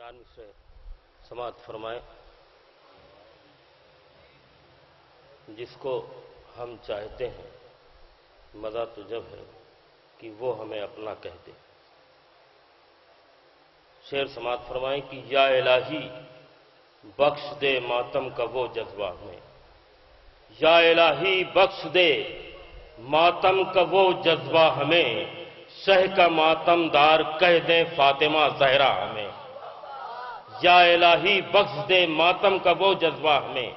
कान से समाअत फरमाएं। जिसको हम चाहते हैं मज़ा तो जब है कि वो हमें अपना कह दे। शेर समाअत फरमाएं कि या इलाही बख्श दे मातम का वो जज्बा हमें, या इलाही बख्श दे मातम का वो जज्बा हमें, शह का मातमदार कह दे फातिमा ज़हरा हमें। या इलाही बख्श दे मातम का वो जज्बा हमें,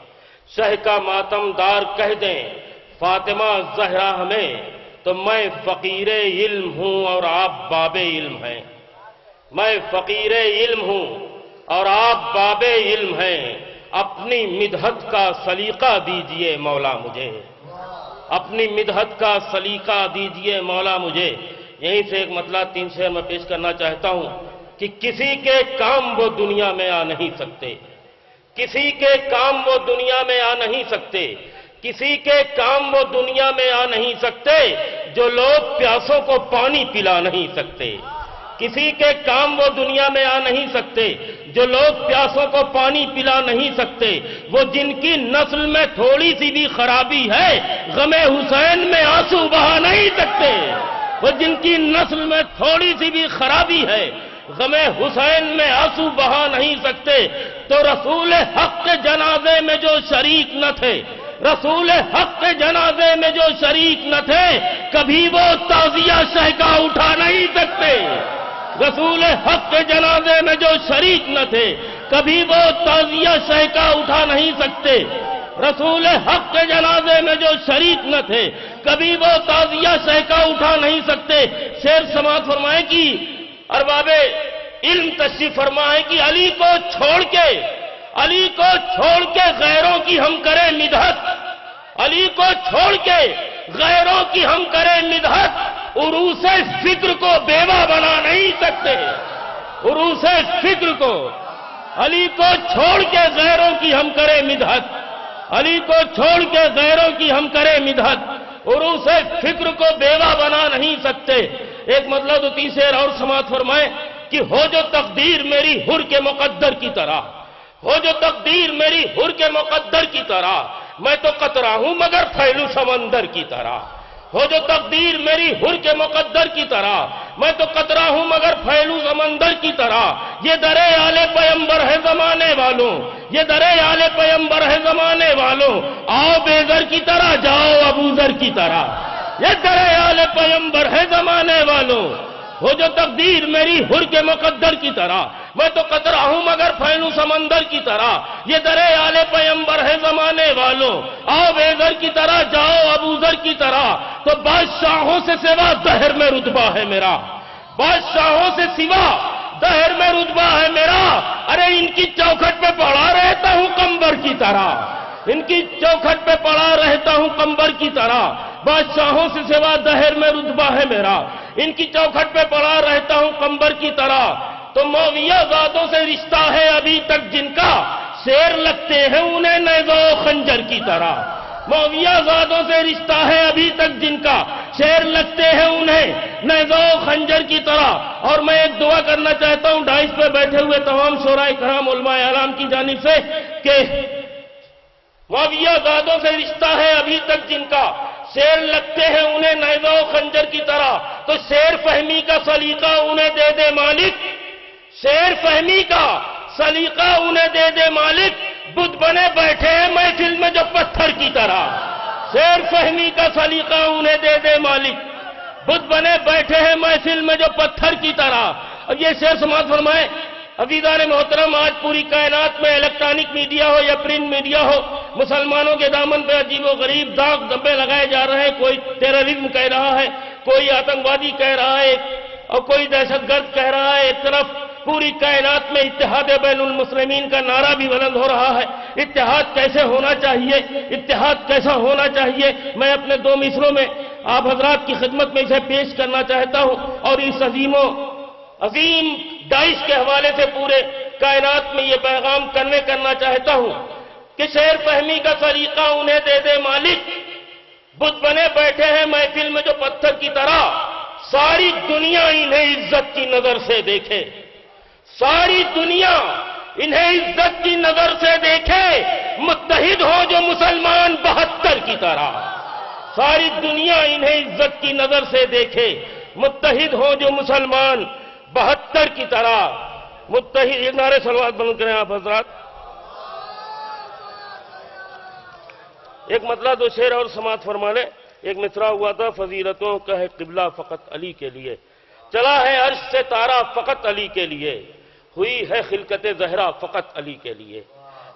शह का मातमदार कह दे फातिमा ज़हरा हमें। तो मैं फ़कीरे इल्म हूं और आप बाबे इल्म हैं, मैं फ़कीरे इल्म हूं और आप बाबे इल्म हैं। अपनी मिदहत का सलीका दीजिए मौला मुझे, अपनी मिदहत का सलीका दीजिए मौला मुझे। यहीं से एक मतला 3 शेर में पेश करना चाहता हूं कि किसी के काम वो दुनिया में आ नहीं सकते, किसी के काम वो दुनिया में आ नहीं सकते, किसी के काम वो दुनिया में आ नहीं सकते जो लोग प्यासों को पानी पिला नहीं सकते। किसी के काम वो दुनिया में आ नहीं सकते जो लोग प्यासों को पानी पिला नहीं सकते। वो जिनकी नस्ल में थोड़ी सी भी खराबी है गमे हुसैन में आंसू बहा नहीं सकते। वो जिनकी नस्ल में थोड़ी सी भी खराबी है गमे हुसैन में आंसू बहा नहीं सकते। तो रसूल हक के जनाजे में जो शरीक न थे, रसूल हक के जनाजे में जो शरीक न थे, कभी वो ताजिया शहका उठा नहीं सकते। रसूल हक के जनाजे में जो शरीक न थे, कभी वो ताजिया शहका उठा नहीं सकते। रसूल हक के जनाजे में जो शरीक न थे, कभी वो ताजिया शहका उठा नहीं सकते। शेर समाअत फरमाए कि अरबाबे इल्म तशरीफ फरमाए कि अली को छोड़ के, अली को छोड़ के गैरों की हम करें मिदहत, अली को छोड़ के गैरों की हम करें मिदहत। उरूसे फिक्र को बेवा बना नहीं सकते, उरूसे फिक्र को, अली को छोड़ के गैरों की हम करें मिदहत, अली को छोड़ के गैरों की हम करें मिदहत। उरूसे फिक्र को बेवा बना नहीं सकते। एक मतलब तो 3 शेर और समाअत फरमाए कि हो जो तकदीर मेरी हुर के मुकद्दर की तरह, हो जो तकदीर मेरी हुर के मुकद्दर की तरह, मैं तो कतरा हूं मगर फैलू समंदर की तरह। हो जो तकदीर मेरी हुर के मुकद्दर की तरह, मैं तो कतरा हूं मगर फैलू समंदर की तरह। ये दरे आले पैगंबर है जमाने वालों, ये दरे आले पैगंबर है जमाने वालों, आओ बेज़र की तरह जाओ अबूज़र की तरह। ये दरे आले पैगंबर है जमाने वालों, हो जो तकदीर मेरी हुर के मुकद्दर की तरह, मैं तो कतरा हूं मगर फैलू समंदर की तरह। ये दरे आले पैगंबर है जमाने वालों, आओ बेज़र की तरह जाओ अबूज़र की तरह। तो बादशाहों से सिवा दहर में रुतबा है मेरा, बादशाहों से सिवा दहर में रुतबा है मेरा। अरे इनकी चौखट पे पड़ा रहता हूं कंबर की तरह, इनकी चौखट पे पड़ा रहता हूं कंबर की तरह। बादशाहों से सिवा दहर में रुतबा है मेरा, इनकी चौखट पे पड़ा रहता हूं कंबर की तरह। तो मौविया ज़ादों से रिश्ता है अभी तक जिनका, शेर लगते हैं उन्हें नेज़ो खंजर की तरह। मौविया ज़ादों से रिश्ता है अभी तक जिनका, शेर लगते हैं उन्हें नेज़ो खंजर की तरह। और मैं एक दुआ करना चाहता हूं डाइस पे बैठे हुए तमाम शोराए कराम उलमाए आराम की जानिब से कि मौविया ज़ादों से रिश्ता है अभी तक जिनका, शेर लगते हैं उन्हें नेज़ो खंजर की तरह। तो शेर फहमी का सलीका उन्हें दे दे मालिक, शेर फहमी का सलीका उन्हें दे दे मालिक। बुत बने बैठे हैं महफिल में जो पत्थर की तरह, शेर फहमी का सलीका उन्हें दे दे मालिक। बुत बने बैठे हैं महफिल में जो पत्थर की तरह। और ये शेर समाअत फरमाए अज़ीज़ान मोहतरम, आज पूरी कायनात में इलेक्ट्रॉनिक मीडिया हो या प्रिंट मीडिया हो, मुसलमानों के दामन पे अजीबो गरीब दाग धब्बे लगाए जा रहे हैं। कोई टेररिज्म कह रहा है, कोई आतंकवादी कह रहा है और कोई दहशतगर्द कह रहा है। एक तरफ पूरी कायनात में इत्तेहाद बैनुल मुस्लिमीन का नारा भी बुलंद हो रहा है। इत्तेहाद कैसे होना चाहिए, इत्तेहाद कैसा होना चाहिए, मैं अपने 2 मिसरों में आप हजरात की खिदमत में इसे पेश करना चाहता हूं। और इस अजीम डाइश के हवाले से पूरे कायनात में ये पैगाम कन्वे करना चाहता हूं कि शेर फहमी का सलीका उन्हें दे दे मालिक। बुत बने बैठे हैं महफिल में जो पत्थर की तरह, सारी दुनिया इन्हें इज्जत की नजर से देखे, ساری دنیا انہیں عزت کی نظر سے دیکھے، متحد ہو جو مسلمان 72 کی طرح. ساری دنیا انہیں عزت کی نظر سے دیکھے، متحد ہو جو مسلمان 72 کی طرح. متحد. ایک نعرے صلوات بلند کریں آپ حضرات. ایک مطلع دو شعر اور سماعت فرما لیں. ایک مصرع ہوا تھا: فضیلتوں کا ہے قبلہ فقط علی کے لیے، چلا ہے عرش سے تارا فقط علی کے لیے، ہوئی ہے خلقت زہرا فقط علی کے لیے.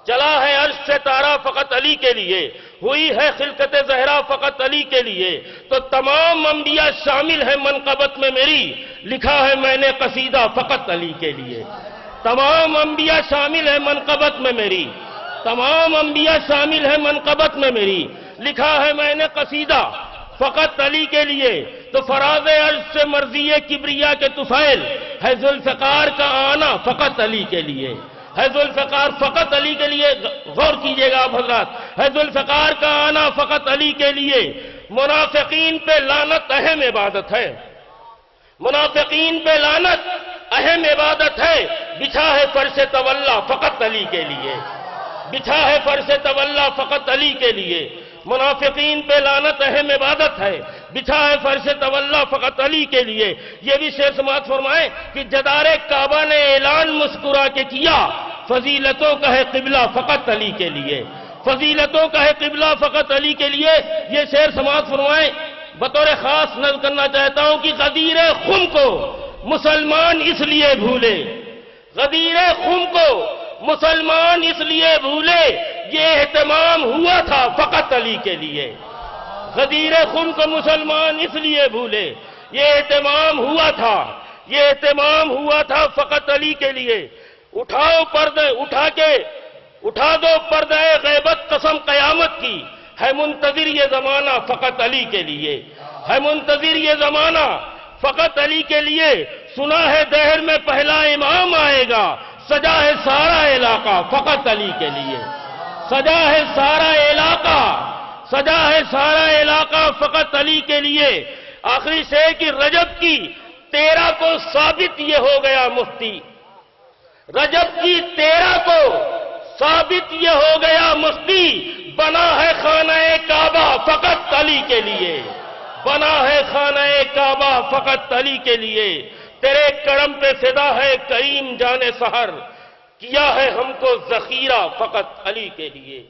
چلا ہے عرش سے تارا فقط علی کے لیے، ہوئی ہے خلقت زہرا فقط علی کے لیے. تو تمام انبیاء شامل ہیں منقبت میں میری، لکھا ہے میں نے قصیدہ فقط علی کے لیے. تمام انبیاء شامل ہیں منقبت میں میری، تمام انبیاء شامل ہیں منقبت میں میری، لکھا ہے میں نے قصیدہ فقط علی کے لیے. تو فراز عرش سے مرضی کبریا کے طفیل، ہے ذوالفقار کا آنا فقط علی کے لیے، ہے ذوالفقار فقط علی کے لیے. غور کیجئے گا آپ حضرات، ہے ذوالفقار کا آنا فقط علی کے لیے. منافقین پہ لعنت اہم عبادت ہے، منافقین پہ لعنت اہم عبادت ہے. بچھا ہے فرش تولا فقط علی کے لیے، بچھا ہے فرش تولا فقط علی کے لیے. منافقین پہ لعنت اہم عبادت ہے، بچھا ہے فرش تولا فقط علی کے لیے. یہ بھی شعر سماعت فرمائیں کہ جدار کعبہ نے اعلان مسکرا کے کیا، فضیلتوں کا ہے قبلہ فقط علی کے لیے، فضیلتوں کا ہے قبلہ فقط علی کے لیے. یہ شعر سماعت فرمائیں. بطور خاص نظر کرنا چاہتا ہوں کہ غدیر خم کو مسلمان اس لیے بھولے، غدیر خم کو مسلمان اس لیے بھولے، یہ اہتمام ہوا تھا فقط علی کے لیے. غدیر خم کو مسلمان اس لیے بھولے، یہ اہتمام ہوا تھا، یہ اہتمام ہوا تھا فقط علی کے لیے. اٹھاؤ پردے، اٹھا دو پردے غیبت قسم قیامت کی، ہے منتظر یہ زمانہ فقط علی کے لیے، ہے منتظر یہ زمانہ فقط علی کے لیے. سنا ہے دہر میں پہلا امام آئے گا، سجا ہے سارا علاقہ فقط علی کے لیے، سجا ہے سارا علاقہ، سجا ہے سارا علاقہ فقط علی کے لیے. آخری شعر کی رجب کی 13 کو ثابت یہ ہو گیا مفتی، رجب کی 13 کو ثابت یہ ہو گیا مفتی. بنا ہے خانہ کعبہ فقط علی کے لیے، بنا ہے خانہ کعبہ فقط علی کے لیے. تیرے کرم پہ فدا ہے کریم جان سحر، کیا ہے ہم کو ذخیرہ فقط علی کے لیے.